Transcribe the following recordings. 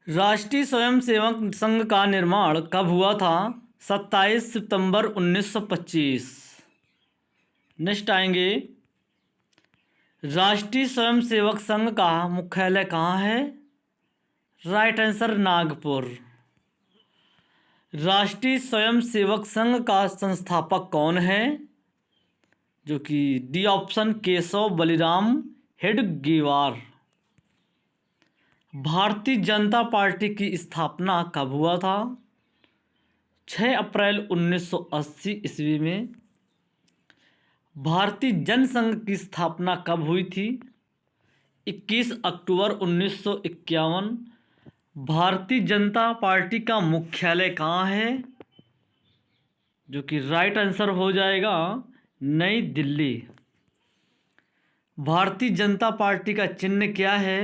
राष्ट्रीय स्वयंसेवक संघ का निर्माण कब हुआ था? 27 सितंबर 1925। नेक्स्ट आएंगे, राष्ट्रीय स्वयंसेवक संघ का मुख्यालय कहाँ है? Right answer Nagpur. राष्ट्रीय स्वयंसेवक संघ का संस्थापक कौन है? जो कि D option Keshav Baliram Hedgewar. Bharatiya Janata party की स्थापना कब हुआ था? 6 अप्रैल 1980 ईस्वी में। भारतीय जनसंघ की स्थापना कब हुई थी? 21 अक्टूबर 1951। भारतीय जनता पार्टी का मुख्यालय कहाँ है? जो कि राइट आंसर हो जाएगा नई दिल्ली। भारतीय जनता पार्टी का चिन्ह क्या है?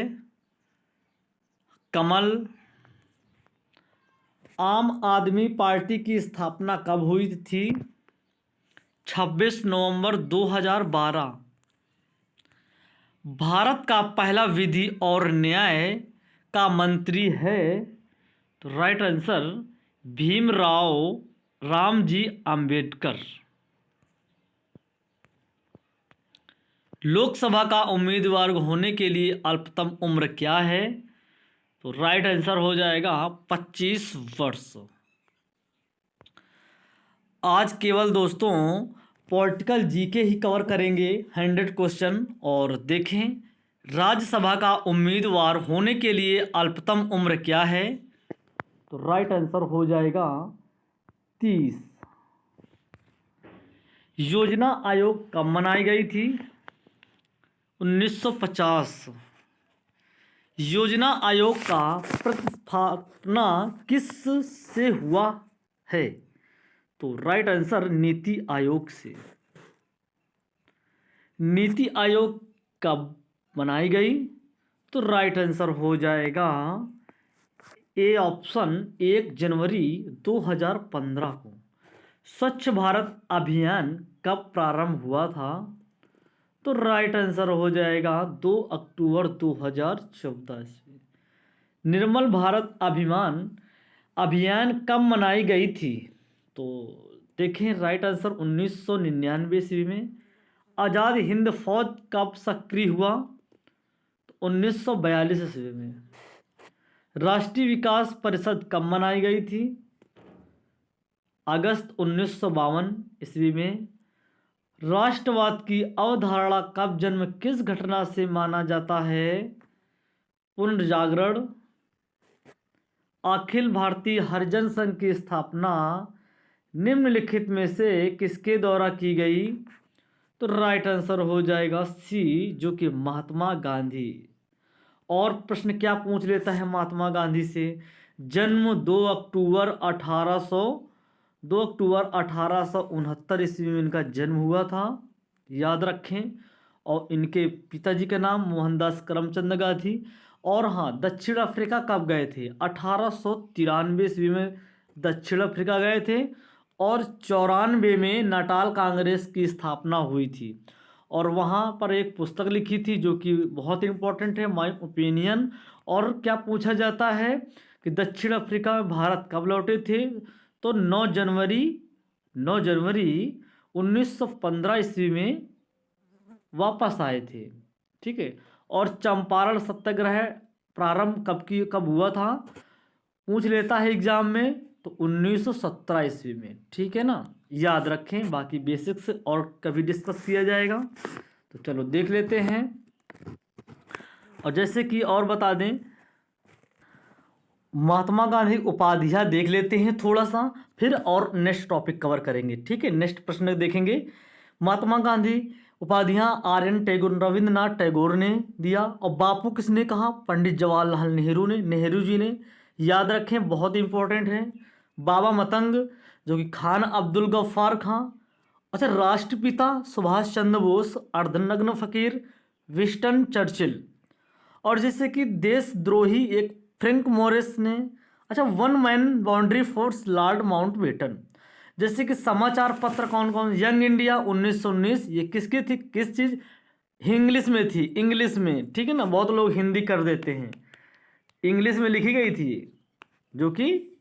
कमल। आम आदमी पार्टी की स्थापना कब हुई थी? 26 नवंबर 2012। भारत का पहला विधि और न्याय का मंत्री है? तो राइट आंसर भीमराव रामजी अंबेडकर। लोकसभा का उम्मीदवार होने के लिए अल्पतम उम्र क्या है? तो राइट आंसर हो जाएगा 25 वर्ष। आज केवल दोस्तों पॉलिटिकल जीके ही कवर करेंगे 100 क्वेश्चन। और देखें, राज्यसभा का उम्मीदवार होने के लिए अल्पतम उम्र क्या है? तो राइट आंसर हो जाएगा 30। योजना आयोग कब बनाई गई थी? 1950। योजना आयोग का प्रतिस्थापना किस से हुआ है? तो राइट आंसर नीति आयोग से। नीति आयोग कब बनाई गई? तो राइट आंसर हो जाएगा ए ऑप्शन 1 जनवरी 2015 को। स्वच्छ भारत अभियान कब प्रारंभ हुआ था? तो राइट आंसर हो जाएगा 2 अक्टूबर 2014 से। निर्मल भारत अभियान कब मनाई गई थी? तो देखें, राइट आंसर 1999 ईस्वी में। आज़ाद हिंद फौज कब सक्रिय हुआ? तो 1942 ईस्वी में। राष्ट्रीय विकास परिषद कब मनाई गई थी? अगस्त 1952 ईस्वी में। राष्ट्रवाद की अवधारणा कब जन्म किस घटना से माना जाता है? पुनर्जागरण। अखिल भारतीय हरिजन संघ की स्थापना निम्नलिखित में से किसके द्वारा की गई? तो राइट आंसर हो जाएगा सी, जो कि महात्मा गांधी। और प्रश्न क्या पूछ लेता है महात्मा गांधी से? जन्म 2 अक्टूबर 1869 ईस्वी में इनका जन्म हुआ था, याद रखें। और इनके पिताजी का नाम मोहनदास करमचंद गांधी। और हाँ, दक्षिण अफ्रीका कब गए थे? 1893 ईस्वी में दक्षिण अफ्रीका गए थे। और 94 में नाटाल कांग्रेस की स्थापना हुई थी। और वहाँ पर एक पुस्तक लिखी थी जो कि बहुत इंपॉर्टेंट है, माय ओपिनियन। और क्या पूछा जाता है कि दक्षिण अफ्रीका में भारत कब लौटे थे? तो 9 जनवरी 1915 ईस्वी में वापस आए थे। ठीक है। और चंपारण सत्याग्रह प्रारंभ कब हुआ था? पूछ लेता है एग्जाम में। तो 1917 ईस्वी में। ठीक है ना, याद रखें। बाकी बेसिक्स और कभी डिस्कस किया जाएगा। तो चलो देख लेते हैं। और जैसे कि और बता दें, महात्मा गांधी उपाधियां देख लेते हैं थोड़ा सा, फिर और नेक्स्ट टॉपिक कवर करेंगे। ठीक है, नेक्स्ट प्रश्न देखेंगे। महात्मा गांधी उपाधियां आर्यन टैगोर, रविंद्रनाथ टैगोर ने दिया। और बापू किसने कहा? पंडित जवाहरलाल नेहरू ने, नेहरू जी ने। याद रखें, बहुत इंपॉर्टेंट है। बाबा मतंग, जो कि खान अब्दुल गफ्फार खां। अच्छा, राष्ट्रपिता सुभाष चंद्र बोस, अर्धनग्न फकीर विंस्टन चर्चिल। और जैसे कि देशद्रोही एक फ्रैंक मोरिस ने। अच्छा, one man boundary force Lord Mountbatten. जैसे कि समाचार पत्र कौन कौन? यंग इंडिया 1919, ये किसकी थी? किस चीज़? इंग्लिश में थी, इंग्लिश में। ठीक है ना, बहुत लोग हिंदी कर देते हैं। इंग्लिश में लिखी गई थी ये, जो कि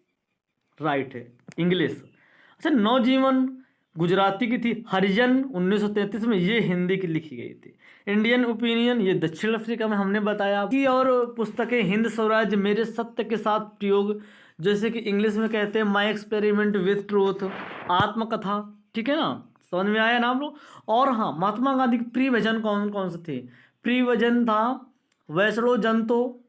राइट है, इंग्लिश। अच्छा, नवजीवन गुजराती की थी। हरिजन 1933 में, ये हिंदी की लिखी गई थी। इंडियन ओपिनियन ये दक्षिण अफ्रीका में हमने बताया की। और पुस्तकें हिंद स्वराज, मेरे सत्य के साथ प्रयोग, जैसे कि इंग्लिश में कहते हैं माई एक्सपेरिमेंट विथ ट्रूथ, आत्मकथा, ठीक है ना, समझ में आया ना आप लोग। और हाँ, महात्मा गांधी के प्रिय भजन कौन कौन से थे? प्रिय भजन था वैष्णो जंतो,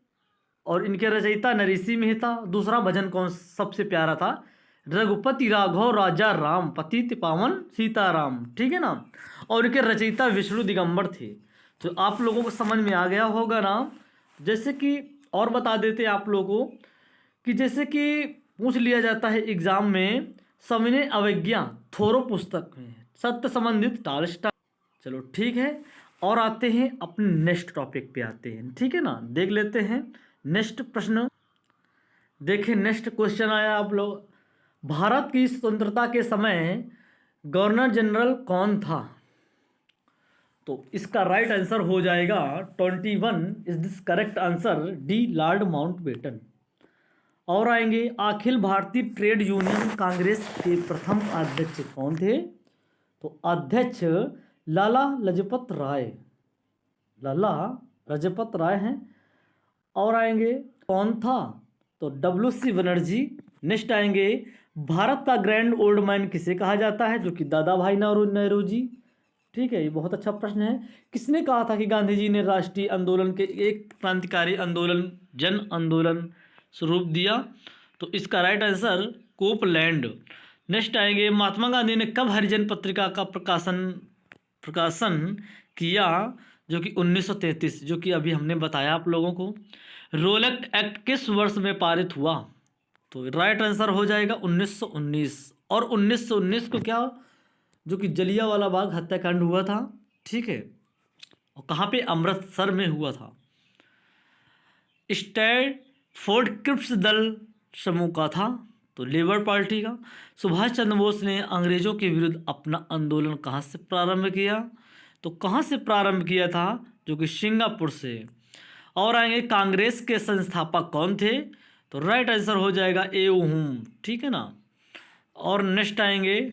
और इनके रचयिता नरसिंह मेहता। दूसरा भजन कौन सबसे प्यारा था? रघुपति राघव राजा राम, पतित पावन सीताराम, ठीक है ना। और इनके रचयिता विष्णु दिगंबर थे। तो आप लोगों को समझ में आ गया होगा ना। जैसे कि और बता देते हैं आप लोगों को कि जैसे कि पूछ लिया जाता है एग्जाम में, सविनय अवज्ञा थोरो पुस्तक में, सत्य संबंधित टालस्टॉय। चलो ठीक है, और आते हैं अपने नेक्स्ट टॉपिक पे आते हैं, ठीक है ना। देख लेते हैं नेक्स्ट प्रश्न। देखिए नेक्स्ट क्वेश्चन आया आप लोग, भारत की स्वतंत्रता के समय गवर्नर जनरल कौन था? तो इसका राइट आंसर हो जाएगा 21 is this correct answer, D Lord Mountbatten. और आएंगे, अखिल भारतीय ट्रेड यूनियन कांग्रेस के प्रथम अध्यक्ष कौन थे? तो अध्यक्ष लाला लजपत राय, लाला लजपत राय हैं। और आएंगे, कौन था? तो WC बनर्जी। नेक्स्ट आएंगे, भारत का ग्रैंड ओल्ड मैन किसे कहा जाता है? जो कि दादा भाई नेहरू जी, ठीक है। ये बहुत अच्छा प्रश्न है। किसने कहा था कि गांधी जी ने राष्ट्रीय आंदोलन के एक क्रांतिकारी आंदोलन, जन आंदोलन स्वरूप दिया? तो इसका राइट आंसर कोपलैंड। नेक्स्ट आएंगे, महात्मा गांधी ने कब हरिजन पत्रिका का प्रकाशन किया? जो कि 1933, जो कि अभी हमने बताया आप लोगों को। रोलेक्ट एक्ट किस वर्ष में पारित हुआ? तो राइट आंसर हो जाएगा 1919। और 1919 को क्या, जो कि जलियांवाला बाग हत्याकांड हुआ था, ठीक है। और कहाँ पे? अमृतसर में हुआ था। स्टैटफोर्ड क्रिप्स दल समूह का था, तो लेबर पार्टी का। सुभाष चंद्र बोस ने अंग्रेजों के विरुद्ध अपना आंदोलन कहाँ से प्रारंभ किया? तो कहाँ से प्रारंभ किया था? जो कि सिंगापुर से। और आएंगे, कांग्रेस के संस्थापक कौन थे? तो राइट आंसर हो जाएगा ए.ओ. हुम, ठीक है ना। और नेक्स्ट आएंगे,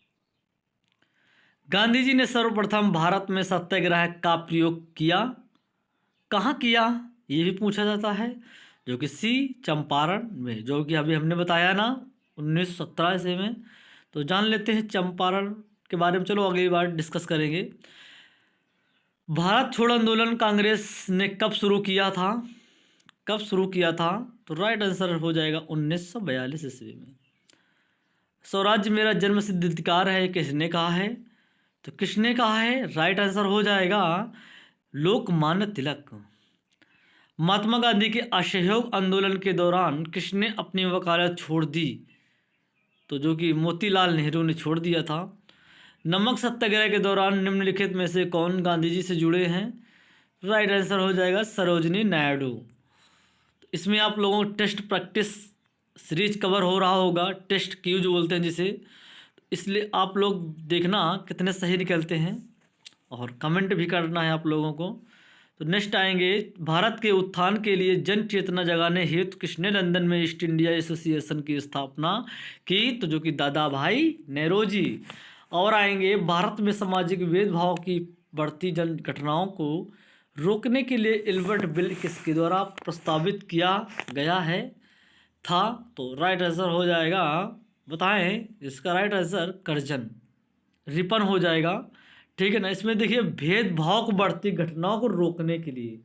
गांधी जी ने सर्वप्रथम भारत में सत्याग्रह का प्रयोग किया, कहाँ किया? ये भी पूछा जाता है। जो कि सी, चंपारण में, जो कि अभी हमने बताया ना 1917 ईस्वी में। तो जान लेते हैं चंपारण के बारे में, चलो अगली बार डिस्कस करेंगे। भारत छोड़ो आंदोलन कांग्रेस ने कब शुरू किया था? कब शुरू किया था? तो राइट आंसर हो जाएगा 1942 ईस्वी में। स्वराज्य मेरा जन्मसिद्ध अधिकार है, किसने कहा है? तो किसने कहा है? राइट आंसर हो जाएगा लोकमान्य तिलक। महात्मा गांधी के असहयोग आंदोलन के दौरान किसने अपनी वकालत छोड़ दी? तो जो कि मोतीलाल नेहरू ने छोड़ दिया था। नमक सत्याग्रह के दौरान निम्नलिखित में से कौन गांधी जी से जुड़े हैं? राइट आंसर हो जाएगा सरोजनी नायडू। इसमें आप लोगों को टेस्ट प्रैक्टिस सीरीज कवर हो रहा होगा, टेस्ट क्यूज बोलते हैं जिसे, इसलिए आप लोग देखना कितने सही निकलते हैं, और कमेंट भी करना है आप लोगों को। तो नेक्स्ट आएंगे, भारत के उत्थान के लिए जन चेतना जगाने हेतु किसने लंदन में ईस्ट इंडिया एसोसिएशन की स्थापना की? तो जो कि दादा भाई नेहरू जी। और आएंगे, भारत में सामाजिक भेदभाव की बढ़ती जन घटनाओं को रोकने के लिए एल्बर्ट बिल किसके द्वारा प्रस्तावित किया गया है था? तो राइट आंसर हो जाएगा, बताएं इसका राइट आंसर कर्जन, रिपन हो जाएगा, ठीक है ना। इसमें देखिए, भेदभाव को बढ़ती घटनाओं को रोकने के लिए,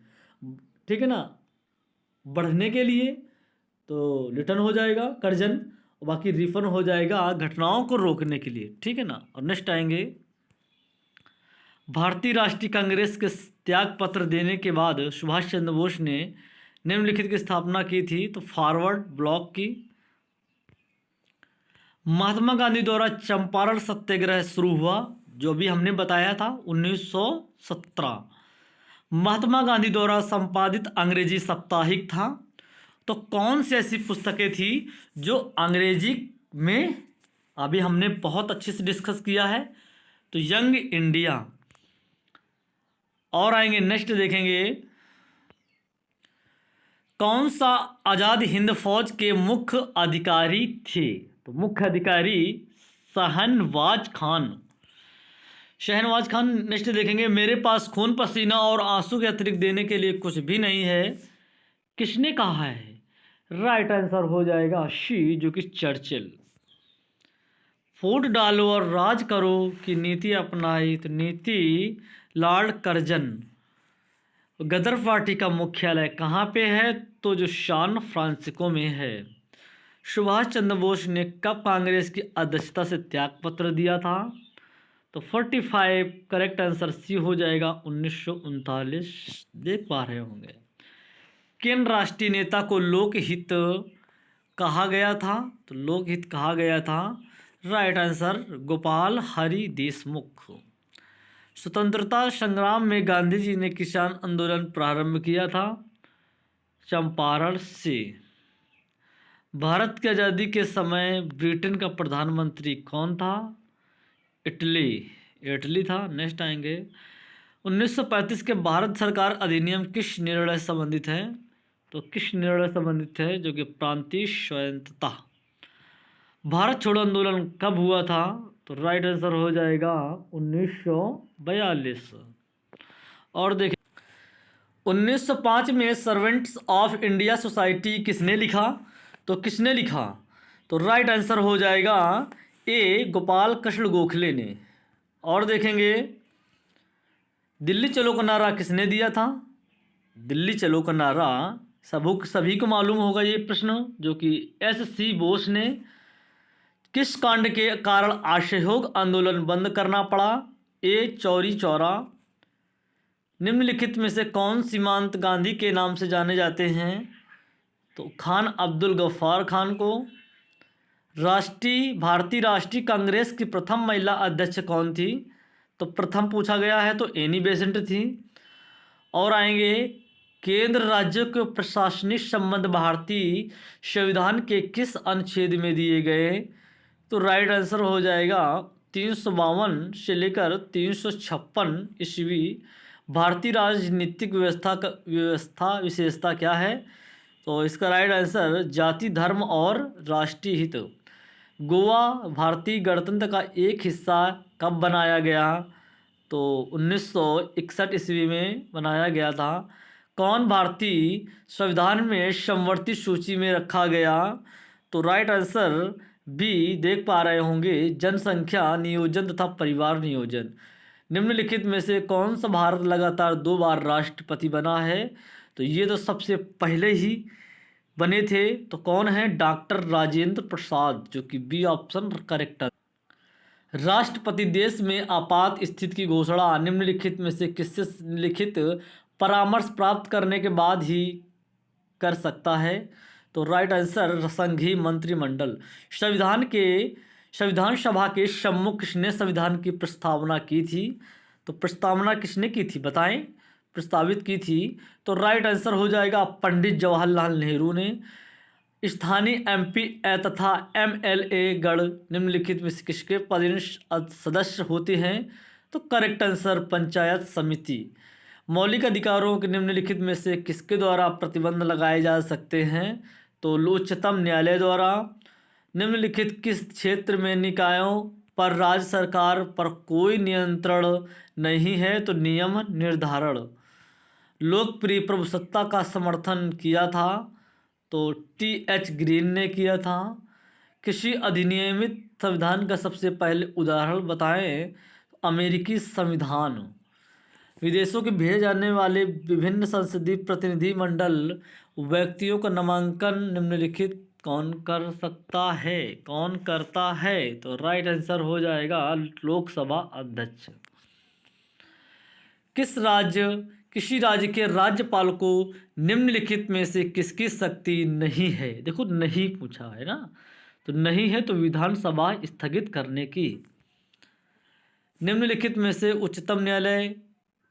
ठीक है ना, बढ़ने के लिए तो लिटन हो जाएगा कर्जन, और बाकी रिफन हो जाएगा घटनाओं को रोकने के लिए, ठीक है ना। और नेक्स्ट आएंगे, भारतीय राष्ट्रीय कांग्रेस के त्याग पत्र देने के बाद सुभाष चंद्र बोस ने निम्नलिखित की स्थापना की थी? तो फॉरवर्ड ब्लॉक की। महात्मा गांधी द्वारा चंपारण सत्याग्रह शुरू हुआ, जो भी हमने बताया था 1917। महात्मा गांधी द्वारा संपादित अंग्रेजी साप्ताहिक था। तो कौन सी ऐसी पुस्तकें थी जो अंग्रेजी में, अभी हमने बहुत अच्छे से डिस्कस किया है, तो यंग इंडिया। और आएंगे नेक्स्ट देखेंगे, कौन सा आज़ाद हिंद फौज के मुख्य अधिकारी थे? तो मुख्य अधिकारी शहनवाज खान। शहनवाज खान। नेक्स्ट देखेंगे, मेरे पास खून पसीना और आंसू के अतिरिक्त देने के लिए कुछ भी नहीं है, किसने कहा है? राइट आंसर हो जाएगा शी, जो कि चर्चिल। फूट डालो और राज करो की नीति अपनाई, तो नीति लॉर्ड कर्जन। गदर पार्टी का मुख्यालय कहाँ पे है? तो जो सैन फ्रांसिस्को में है। सुभाष चंद्र बोस ने कब कांग्रेस की अध्यक्षता से त्यागपत्र दिया था? तो 45 करेक्ट आंसर सी हो जाएगा 1939। देख पा रहे होंगे। किन राष्ट्रीय नेता को लोकहित कहा गया था? तो लोकहित कहा गया था, राइट आंसर गोपाल हरि देशमुख। स्वतंत्रता संग्राम में गांधी जी ने किसान आंदोलन प्रारंभ किया था, चंपारण से। भारत की आज़ादी के समय ब्रिटेन का प्रधानमंत्री कौन था? इटली था। नेक्स्ट आएंगे, 1935 के भारत सरकार अधिनियम किस निर्णय से संबंधित है? तो किस निर्णय से संबंधित है? जो कि प्रांतीय स्वायत्तता। भारत छोड़ो आंदोलन कब हुआ था? तो राइट आंसर हो जाएगा 1942। और देखिए, 1905 में सर्वेंट्स ऑफ इंडिया सोसाइटी किसने लिखा? तो किसने लिखा? तो राइट आंसर हो जाएगा ए, गोपाल कृष्ण गोखले ने। और देखेंगे, दिल्ली चलो का नारा किसने दिया था? दिल्ली चलो का नारा सभी को मालूम होगा ये प्रश्न, जो कि एस.सी. बोस ने। किस कांड के कारण असहयोग आंदोलन बंद करना पड़ा? ए, चौरी चौरा। निम्नलिखित में से कौन सीमांत गांधी के नाम से जाने जाते हैं? तो खान अब्दुल गफ्फार खान को। भारतीय राष्ट्रीय कांग्रेस की प्रथम महिला अध्यक्ष कौन थी? तो प्रथम पूछा गया है तो एनी बेसेंट थी। और आएंगे, केंद्र राज्यों के प्रशासनिक संबंध भारतीय संविधान के किस अनुच्छेद में दिए गए? तो राइट आंसर हो जाएगा 352 से लेकर 356 ईस्वी। भारतीय राजनीतिक व्यवस्था विशेषता क्या है? तो इसका राइट आंसर जाति, धर्म और राष्ट्रीय हित। गोवा भारतीय गणतंत्र का एक हिस्सा कब बनाया गया? तो 1961 ईस्वी में बनाया गया था। कौन भारतीय संविधान में समवर्ती सूची में रखा गया? तो राइट आंसर बी, देख पा रहे होंगे, जनसंख्या नियोजन तथा परिवार नियोजन। निम्नलिखित में से कौन सा भारत लगातार 2 बार राष्ट्रपति बना है? तो ये तो सबसे पहले ही बने थे। तो कौन है? डॉक्टर राजेंद्र प्रसाद, जो कि बी ऑप्शन करेक्ट है। राष्ट्रपति देश में आपात स्थिति की घोषणा निम्नलिखित में से किससे लिखित परामर्श प्राप्त करने के बाद ही कर सकता है? तो राइट आंसर संघीय मंत्रिमंडल। संविधान सभा के सम्मुख किसने संविधान की प्रस्तावना की थी? तो प्रस्तावना किसने की थी बताएं? प्रस्तावित की थी। तो राइट आंसर हो जाएगा पंडित जवाहरलाल नेहरू ने। स्थानीय एमपी तथा एमएलए गण निम्नलिखित में से किसके पदेन सदस्य होते हैं? तो करेक्ट आंसर पंचायत समिति। मौलिक अधिकारों के निम्नलिखित में से किसके द्वारा प्रतिबंध लगाए जा सकते हैं? तो उच्चतम न्यायालय द्वारा। निम्नलिखित किस क्षेत्र में निकायों पर राज्य सरकार पर कोई नियंत्रण नहीं है? तो नियम निर्धारण। लोकप्रिय प्रभुसत्ता का समर्थन किया था? तो टी.एच. ग्रीन ने किया था। किसी अधिनियमित संविधान का सबसे पहले उदाहरण बताएं? अमेरिकी संविधान। विदेशों के भेजे जाने वाले विभिन्न संसदीय प्रतिनिधिमंडल व्यक्तियों का नामांकन निम्नलिखित कौन कर सकता है? कौन करता है? तो राइट आंसर हो जाएगा लोकसभा अध्यक्ष। किसी राज्य के राज्यपाल को निम्नलिखित में से किसकी शक्ति नहीं है? देखो, नहीं पूछा है ना, तो नहीं है तो विधानसभा स्थगित करने की। निम्नलिखित में से उच्चतम न्यायालय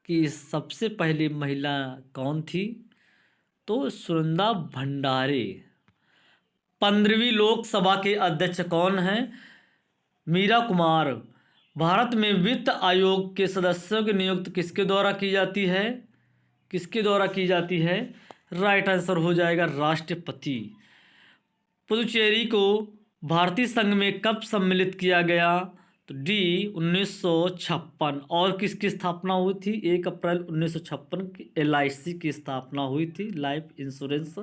की सबसे पहली महिला कौन थी? तो सुनंदा भंडारे। 15वीं लोकसभा के अध्यक्ष कौन हैं? मीरा कुमार। भारत में वित्त आयोग के सदस्यों की नियुक्ति किसके द्वारा की जाती है? किसके द्वारा की जाती है? राइट आंसर हो जाएगा राष्ट्रपति। पुदुचेरी को भारतीय संघ में कब सम्मिलित किया गया? तो डी 1956। और किसकी स्थापना हुई थी? 1 अप्रैल 1956 की LIC की स्थापना हुई थी, लाइफ इंश्योरेंस।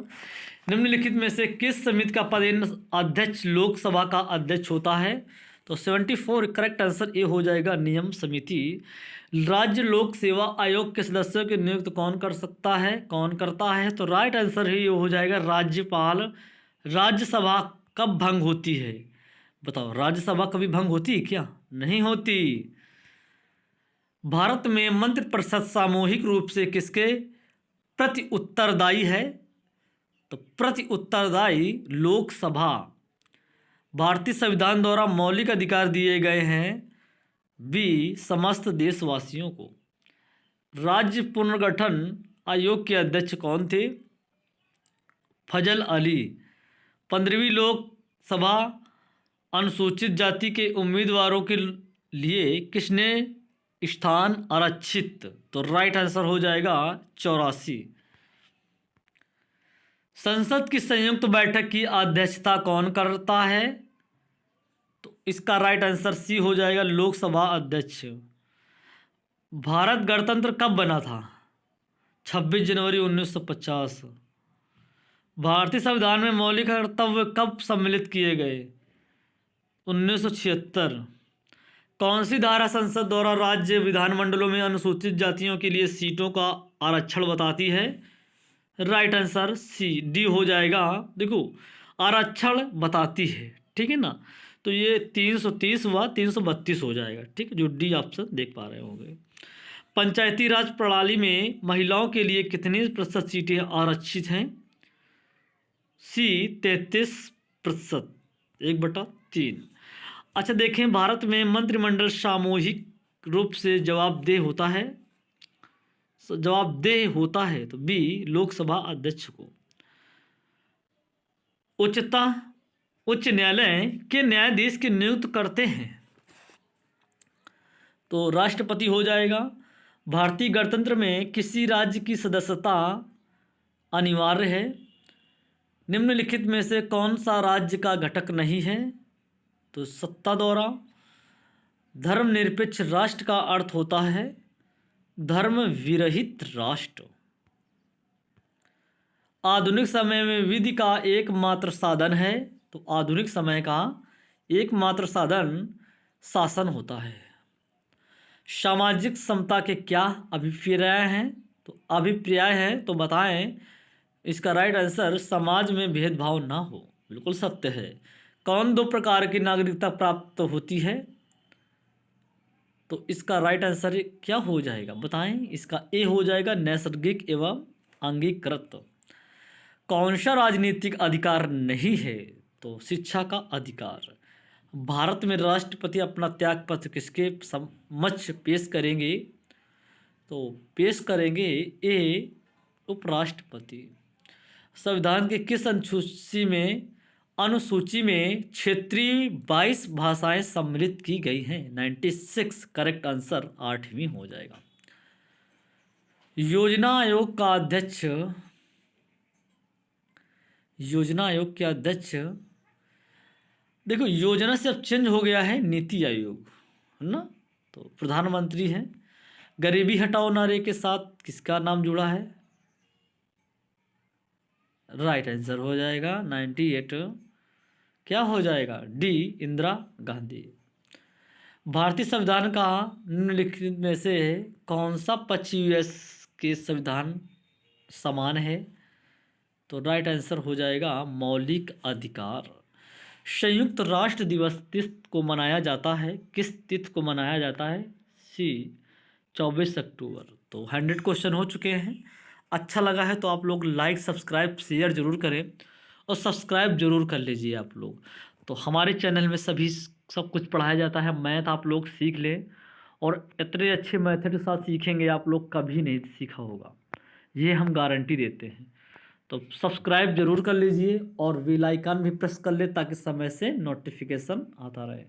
निम्नलिखित में से किस समिति का पदेन अध्यक्ष लोकसभा का अध्यक्ष होता है? तो 74 करेक्ट आंसर ए हो जाएगा, नियम समिति। राज्य लोक सेवा आयोग के सदस्यों की नियुक्त कौन कर सकता है, कौन करता है? तो राइट आंसर ही हो जाएगा राज्यपाल। राज्यसभा कब भंग होती है? बताओ, राज्यसभा कभी भंग होती है क्या? नहीं होती। भारत में मंत्रिपरिषद सामूहिक रूप से किसके प्रति उत्तरदायी है? तो प्रति उत्तरदायी लोकसभा। भारतीय संविधान द्वारा मौलिक अधिकार दिए गए हैं बी समस्त देशवासियों को। राज्य पुनर्गठन आयोग के अध्यक्ष कौन थे? फजल अली। 15वीं लोकसभा अनुसूचित जाति के उम्मीदवारों के लिए किसने स्थान आरक्षित? तो राइट आंसर हो जाएगा 84। संसद की संयुक्त बैठक की अध्यक्षता कौन करता है? तो इसका राइट आंसर सी हो जाएगा, लोकसभा अध्यक्ष। भारत गणतंत्र कब बना था? 26 जनवरी 1950। भारतीय संविधान में मौलिक कर्तव्य कब सम्मिलित किए गए? 1976। कौन सी धारा संसद द्वारा राज्य विधानमंडलों में अनुसूचित जातियों के लिए सीटों का आरक्षण बताती है? राइट आंसर सी डी हो जाएगा। देखो, आरक्षण बताती है, ठीक है ना। तो ये 330 हुआ, 332 हो जाएगा, ठीक है, जो डी ऑप्शन देख पा रहे होंगे। पंचायती राज प्रणाली में महिलाओं के लिए कितनी प्रतिशत सीटें आरक्षित हैं? सी 33%, 1/3। अच्छा देखें, भारत में मंत्रिमंडल सामूहिक रूप से जवाबदेह होता है, जवाबदेह होता है तो बी लोकसभा अध्यक्ष को। उच्च न्यायालय के न्यायाधीश की नियुक्त करते हैं? तो राष्ट्रपति हो जाएगा। भारतीय गणतंत्र में किसी राज्य की सदस्यता अनिवार्य है? निम्नलिखित में से कौन सा राज्य का घटक नहीं है? तो सत्ता दौरा। धर्मनिरपेक्ष राष्ट्र का अर्थ होता है धर्म विरहित राष्ट्र। आधुनिक समय में विधि का एकमात्र साधन है? तो आधुनिक समय का एकमात्र साधन शासन होता है। सामाजिक समता के क्या अभिप्राय हैं? तो अभिप्राय हैं तो बताएं। इसका राइट आंसर समाज में भेदभाव ना हो, बिल्कुल सत्य है। कौन 2 प्रकार की नागरिकता प्राप्त होती है? तो इसका राइट आंसर क्या हो जाएगा, बताएं। इसका ए हो जाएगा, नैसर्गिक एवं अंगीकृत। कौन सा राजनीतिक अधिकार नहीं है? तो शिक्षा का अधिकार। भारत में राष्ट्रपति अपना त्यागपत्र किसके समक्ष पेश करेंगे? तो पेश करेंगे ए उपराष्ट्रपति। संविधान के किस अनुसूची में क्षेत्रीय 22 भाषाएं सम्मिलित की गई हैं? 96 करेक्ट आंसर 8वीं हो जाएगा। योजना आयोग के अध्यक्ष देखो, योजना से अब चेंज हो गया है नीति आयोग, है ना। तो प्रधानमंत्री हैं। गरीबी हटाओ नारे के साथ किसका नाम जुड़ा है? राइट आंसर हो जाएगा 98, क्या हो जाएगा, डी इंदिरा गांधी। भारतीय संविधान का निम्नलिखित में से कौन सा पक्ष US के संविधान समान है? तो राइट आंसर हो जाएगा मौलिक अधिकार। संयुक्त राष्ट्र दिवस तिथि को मनाया जाता है, किस तिथि को मनाया जाता है? सी 24 अक्टूबर। तो 100 क्वेश्चन हो चुके हैं। अच्छा लगा है तो आप लोग लाइक सब्सक्राइब शेयर ज़रूर करें और सब्सक्राइब ज़रूर कर लीजिए आप लोग। तो हमारे चैनल में सब कुछ पढ़ाया जाता है। मैथ आप लोग सीख लें, और इतने अच्छे मेथड के साथ सीखेंगे आप लोग कभी नहीं सीखा होगा, ये हम गारंटी देते हैं। तो सब्सक्राइब जरूर कर लीजिए और बेल आइकन भी प्रेस कर ले ताकि समय से नोटिफिकेशन आता रहे।